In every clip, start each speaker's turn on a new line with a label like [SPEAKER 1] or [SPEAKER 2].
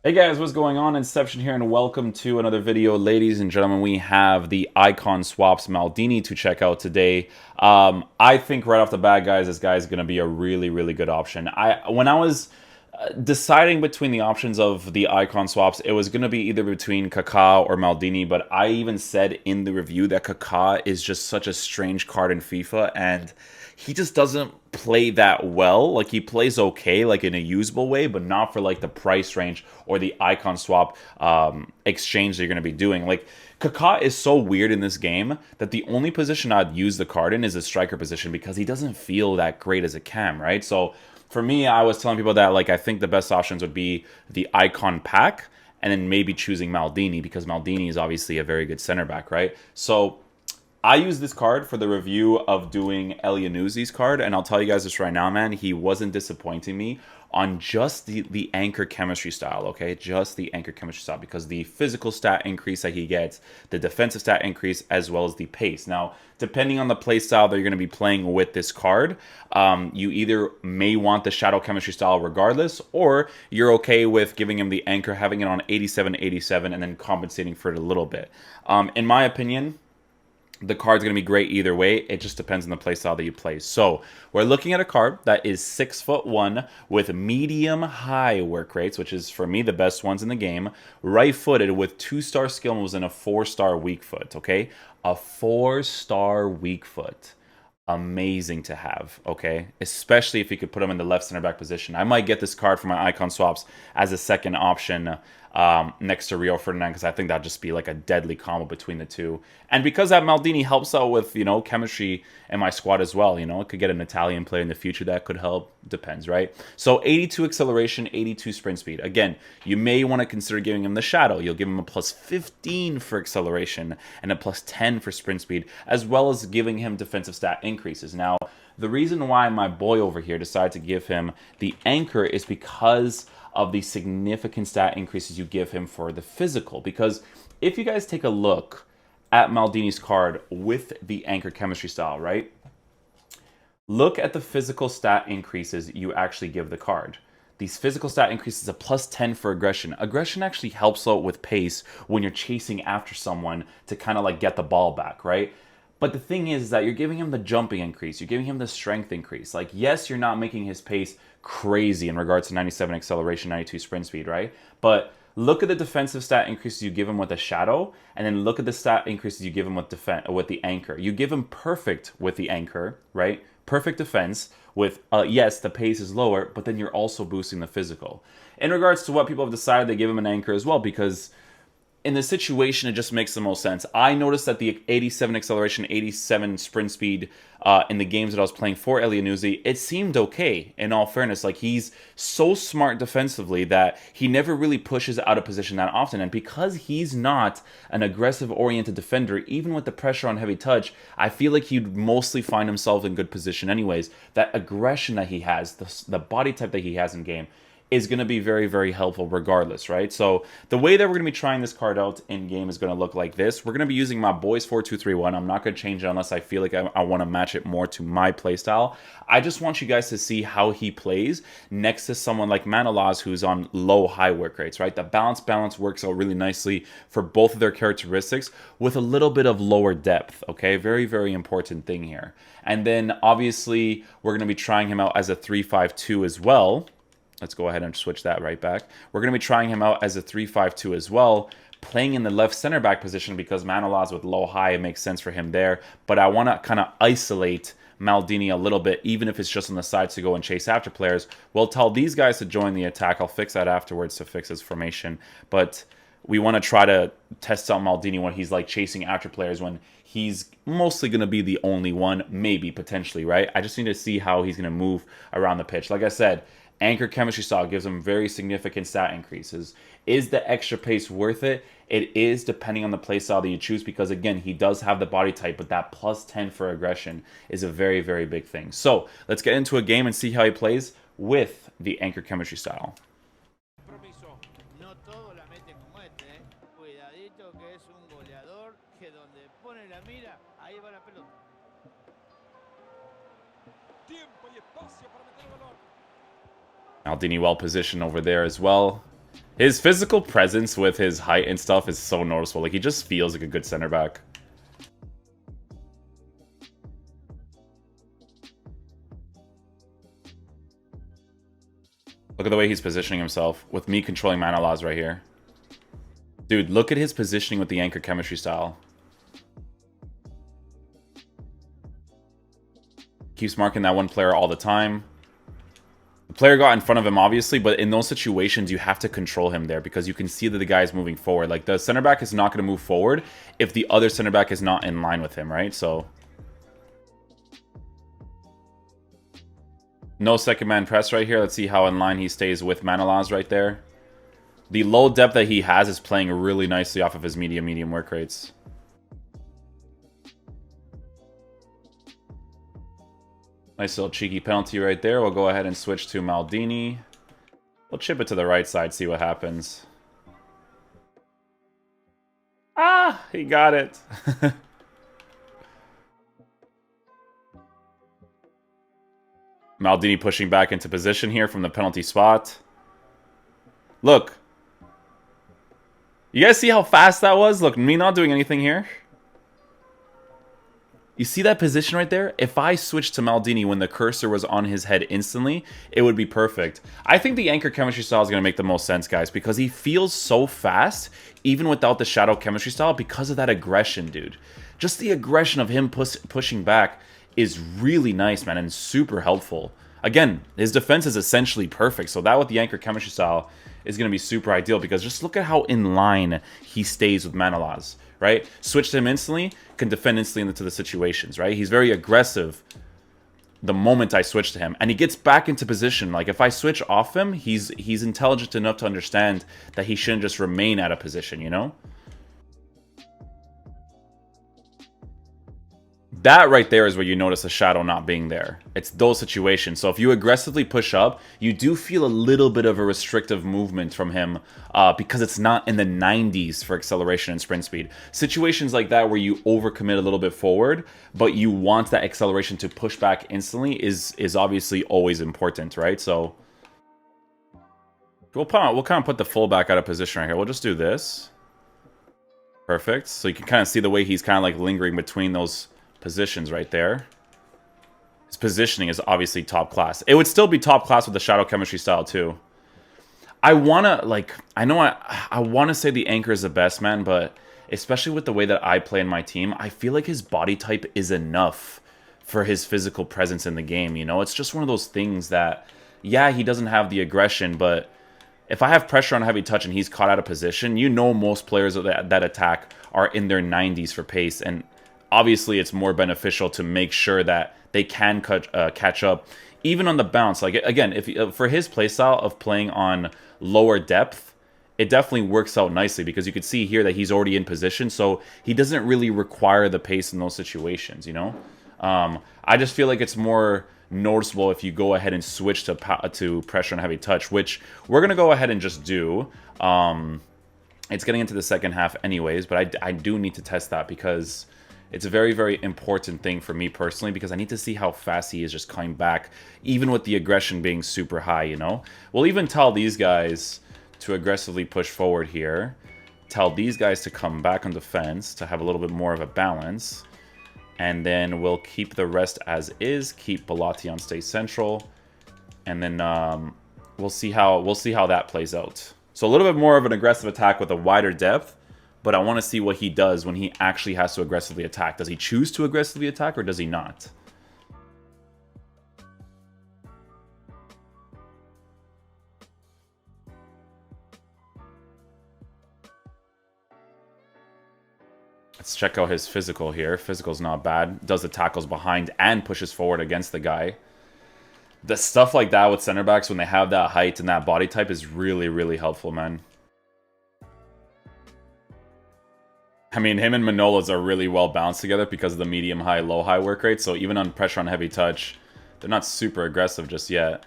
[SPEAKER 1] Hey guys, what's going on? Inception here, and welcome to another video. Ladies and gentlemen, we have the icon swaps Maldini to check out today. I think right off the bat, guys, this guy is going to be a really good option. When I was deciding between the options of the icon swaps, it was going to be either between Kaká or Maldini, but I even said in the review that Kaká is just such a strange card in FIFA, and he just doesn't play that well. Like, he plays okay, like in a usable way, but not for like the price range or the icon swap exchange that you're going to be doing. Like, Kaká is so weird in this game that the only position I'd use the card in is a striker position because he doesn't feel that great as a cam, right? So for me, I was telling people that like I think the best options would be the icon pack and then maybe choosing Maldini because Maldini is obviously a very good center back, right? So I used this card for the review of doing Elianuzzi's card, and I'll tell you guys this right now, man. He wasn't disappointing me on just the anchor chemistry style, okay? Just the anchor chemistry style, because the physical stat increase that he gets, the defensive stat increase, as well as the pace. Now, depending on the play style that you're going to be playing with this card, you either may want the shadow chemistry style regardless, or you're okay with giving him the anchor, having it on 87, 87, and then compensating for it a little bit. In my opinion, the card's going to be great either way. It just depends on the playstyle that you play. So we're looking at a card that is 6'1" with medium high work rates, which is for me the best ones in the game. Right-footed with 2-star skill moves and a 4-star weak foot. Okay, a 4-star weak foot. Amazing to have, okay? Especially if you could put him in the left center back position. I might get this card for my icon swaps as a second option next to Rio Ferdinand because I think that'd just be like a deadly combo between the two. And because that Maldini helps out with, chemistry in my squad as well, it could get an Italian player in the future that could help. Depends, right? So 82 acceleration, 82 sprint speed. Again, you may want to consider giving him the shadow. You'll give him a plus 15 for acceleration and a plus 10 for sprint speed, as well as giving him defensive stat increases. Now, the reason why my boy over here decided to give him the anchor is because of the significant stat increases you give him for the physical. Because if you guys take a look at Maldini's card with the anchor chemistry style, right? Look at the physical stat increases you actually give the card. These physical stat increases a plus 10 for aggression. Aggression actually helps out with pace when you're chasing after someone to kind of like get the ball back, right? But the thing is that you're giving him the jumping increase. You're giving him the strength increase. Like, yes, you're not making his pace crazy in regards to 97 acceleration, 92 sprint speed, right? But look at the defensive stat increases you give him with the shadow, and then look at the stat increases you give him with the anchor. You give him perfect with the anchor, right? Perfect defense with, yes, the pace is lower, but then you're also boosting the physical. In regards to what people have decided, they give him an anchor as well because in the situation, it just makes the most sense. I noticed that the 87 acceleration, 87 sprint speed in the games that I was playing for Elianuzzi, it seemed okay, in all fairness. Like, he's so smart defensively that he never really pushes out of position that often. And because he's not an aggressive-oriented defender, even with the pressure on heavy touch, I feel like he'd mostly find himself in good position anyways. That aggression that he has, the body type that he has in game, is going to be very helpful regardless, right? So the way that we're going to be trying this card out in game is going to look like this. We're going to be using my boys 4-2-3-1. I'm not going to change it unless I feel like I want to match it more to my playstyle. I just want you guys to see how he plays next to someone like Manolas, who's on low-high work rates, right? The balance works out really nicely for both of their characteristics with a little bit of lower depth, okay? Very important thing here. And then obviously we're going to be trying him out as a 3-5-2 as well. Let's go ahead and switch that right back. We're going to be trying him out as a 3-5-2 as well, playing in the left center back position because Manolas with low-high, it makes sense for him there. But I want to kind of isolate Maldini a little bit, even if it's just on the sides to go and chase after players. We'll tell these guys to join the attack. I'll fix that afterwards to fix his formation. But we want to try to test out Maldini when he's like chasing after players, when he's mostly going to be the only one, maybe, potentially, right? I just need to see how he's going to move around the pitch. Like I said, anchor chemistry style gives him very significant stat increases. Is the extra pace worth it? It is, depending on the play style that you choose, because again, he does have the body type, but that plus 10 for aggression is a very big thing. So let's get into a game and see how he plays with the anchor chemistry style. Maldini well positioned over there as well. His physical presence with his height and stuff is so noticeable. Like, he just feels like a good center back. Look at the way he's positioning himself with me controlling mana laws right here. Dude, look at his positioning with the anchor chemistry style. Keeps marking that one player all the time. The player got in front of him, obviously, but in those situations, you have to control him there because you can see that the guy is moving forward. Like, the center back is not going to move forward if the other center back is not in line with him, right? So, no second man press right here. Let's see how in line he stays with Manilaz right there. The low depth that he has is playing really nicely off of his medium work rates. Nice little cheeky penalty right there. We'll go ahead and switch to Maldini. We'll chip it to the right side, see what happens. Ah, he got it. Maldini pushing back into position here from the penalty spot. Look. You guys see how fast that was? Look, me not doing anything here. You see that position right there? If I switched to Maldini when the cursor was on his head instantly, it would be perfect. I think the anchor chemistry style is going to make the most sense, guys, because he feels so fast, even without the shadow chemistry style, because of that aggression, dude. Just the aggression of him pushing back is really nice, man, and super helpful. Again, his defense is essentially perfect, so that with the anchor chemistry style is going to be super ideal, because just look at how in line he stays with Manilaz, right? Switch to him instantly, can defend instantly into the situations, right? He's very aggressive the moment I switch to him, and he gets back into position. Like, if I switch off him, he's intelligent enough to understand that he shouldn't just remain out of position, you know? That right there is where you notice a shadow not being there. It's those situations. So if you aggressively push up, you do feel a little bit of a restrictive movement from him because it's not in the 90s for acceleration and sprint speed. Situations like that where you overcommit a little bit forward, but you want that acceleration to push back instantly is obviously always important, right? So we'll kind of put the fullback out of position right here. We'll just do this. Perfect. So you can kind of see the way he's kind of like lingering between those positions right there. His positioning is obviously top class. It would still be top class with the shadow chemistry style too. I want to say the anchor is the best, man, but especially with the way that I play in my team, I feel like his body type is enough for his physical presence in the game, you know? It's just one of those things that, yeah, he doesn't have the aggression, but if I have pressure on heavy touch and he's caught out of position, you know most players that attack are in their 90s for pace, and obviously it's more beneficial to make sure that they can catch up even on the bounce. Like, again, if for his playstyle of playing on lower depth, it definitely works out nicely because you can see here that he's already in position, so he doesn't really require the pace in those situations, you know? I just feel like it's more noticeable if you go ahead and switch to pressure and heavy touch, which we're going to go ahead and just do. It's getting into the second half anyways, but I do need to test that because it's a very, very important thing for me personally, because I need to see how fast he is just coming back, even with the aggression being super high, you know? We'll even tell these guys to aggressively push forward here. Tell these guys to come back on defense to have a little bit more of a balance. And then we'll keep the rest as is, keep Bellotti on stay central. And then we'll see how that plays out. So a little bit more of an aggressive attack with a wider depth. But I want to see what he does when he actually has to aggressively attack. Does he choose to aggressively attack or does he not? Let's check out his physical here. Physical's not bad. Does the tackles behind and pushes forward against the guy. The stuff like that with center backs when they have that height and that body type is really, really helpful, man. I mean, him and Manolas are really well balanced together because of the medium-high, low-high work rate. So even on pressure on heavy touch, they're not super aggressive just yet.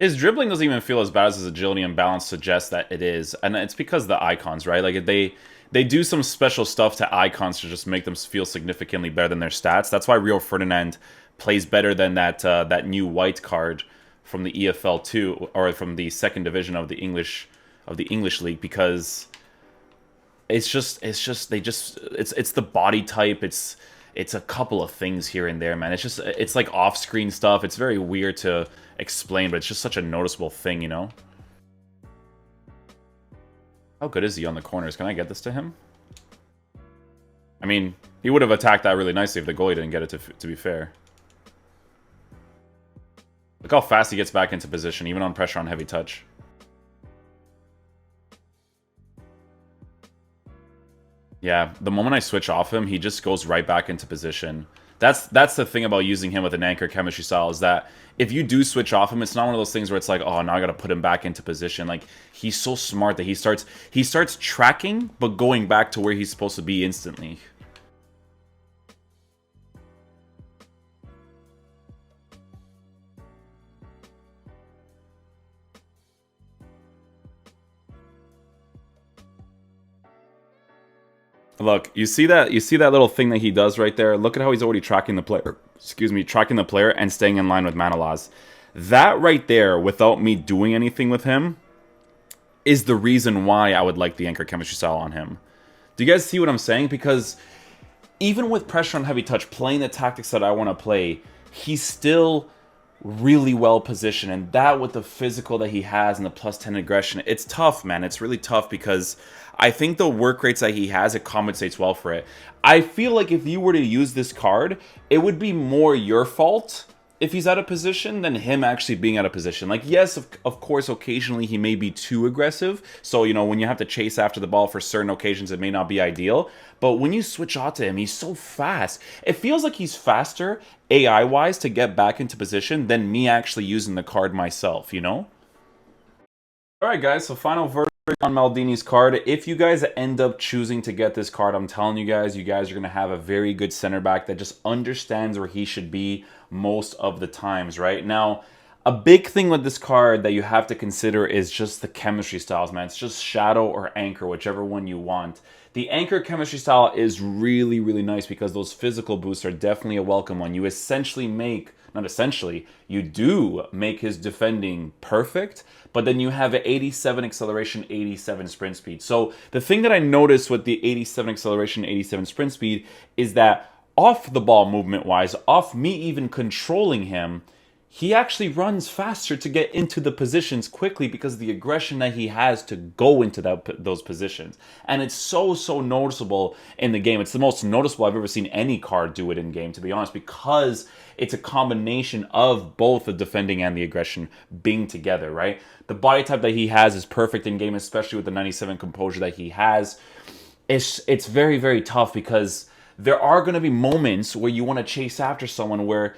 [SPEAKER 1] His dribbling doesn't even feel as bad as his agility and balance suggests that it is. And it's because of the icons, right? Like, they do some special stuff to icons to just make them feel significantly better than their stats. That's why Rio Ferdinand plays better than that new white card from the EFL 2, or from the second division of the English league, because it's the body type, it's a couple of things here and there, man. It's like off-screen stuff. It's very weird to explain, but it's just such a noticeable thing, you know? How good is he on the corners? Can I get this to him? I mean, he would have attacked that really nicely if the goalie didn't get it, to be fair. Look how fast he gets back into position, even on pressure on heavy touch. Yeah, the moment I switch off him, he just goes right back into position. That's the thing about using him with an anchor chemistry style, is that if you do switch off him, it's not one of those things where it's like, oh, now I gotta put him back into position. Like, he's so smart that he starts tracking, but going back to where he's supposed to be instantly. Look, you see that little thing that he does right there? Look at how he's already tracking the player. Excuse me, tracking the player and staying in line with mana laws. That right there, without me doing anything with him, is the reason why I would like the anchor chemistry style on him. Do you guys see what I'm saying? Because even with pressure on heavy touch, playing the tactics that I want to play, he's still really well positioned, and that with the physical that he has and the plus 10 aggression, it's tough, man. It's really tough, because I think the work rates that he has, it compensates well for it. I feel like if you were to use this card, it would be more your fault if he's out of position than him actually being out of position. Like, yes, of course, occasionally he may be too aggressive. So, you know, when you have to chase after the ball for certain occasions, it may not be ideal. But when you switch on to him, he's so fast. It feels like he's faster, AI-wise, to get back into position than me actually using the card myself, you know? Alright guys, so final verdict on Maldini's card. If you guys end up choosing to get this card, I'm telling you guys are going to have a very good center back that just understands where he should be most of the times, right? Now, a big thing with this card that you have to consider is just the chemistry styles, man. It's just Shadow or Anchor, whichever one you want. The Anchor chemistry style is really, really nice because those physical boosts are definitely a welcome one. You essentially make, not essentially, you do make his defending perfect, but then you have an 87 acceleration, 87 sprint speed. So the thing that I noticed with the 87 acceleration, 87 sprint speed is that off the ball movement wise, off me even controlling him, he actually runs faster to get into the positions quickly because of the aggression that he has to go into those positions. And it's so noticeable in the game. It's the most noticeable I've ever seen any card do it in game, to be honest, because it's a combination of both the defending and the aggression being together, right? The body type that he has is perfect in game, especially with the 97 composure that he has. It's very, very tough because there are going to be moments where you want to chase after someone where,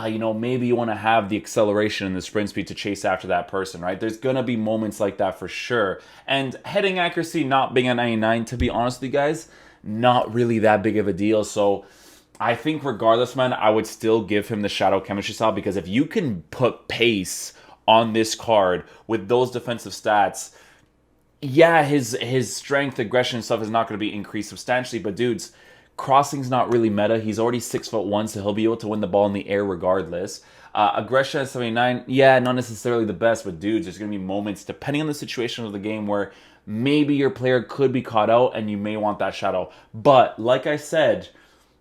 [SPEAKER 1] you know, maybe you want to have the acceleration and the sprint speed to chase after that person, right? There's going to be moments like that for sure. And heading accuracy not being a 99, to be honest with you guys, not really that big of a deal. So I think regardless, man, I would still give him the Shadow chemistry style, because if you can put pace on this card with those defensive stats, yeah, his strength, aggression, and stuff is not going to be increased substantially, but dudes, crossing's not really meta. He's already 6'1", so he'll be able to win the ball in the air regardless. Aggression at 79, yeah, not necessarily the best, but dudes, there's going to be moments, depending on the situation of the game, where maybe your player could be caught out and you may want that Shadow. But like I said,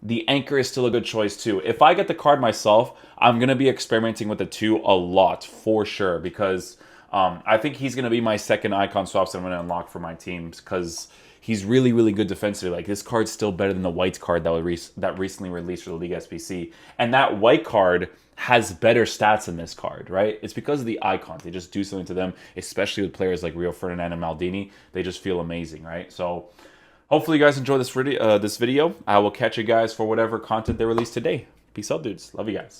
[SPEAKER 1] the Anchor is still a good choice too. If I get the card myself, I'm going to be experimenting with the two a lot for sure, because I think he's going to be my second icon swaps that I'm going to unlock for my teams, because he's really, really good defensively. Like, this card's still better than the white card that recently released for the League SBC. And that white card has better stats than this card, right? It's because of the icons. They just do something to them, especially with players like Rio Ferdinand and Maldini. They just feel amazing, right? So hopefully you guys enjoy this video. I will catch you guys for whatever content they release today. Peace out, dudes. Love you guys.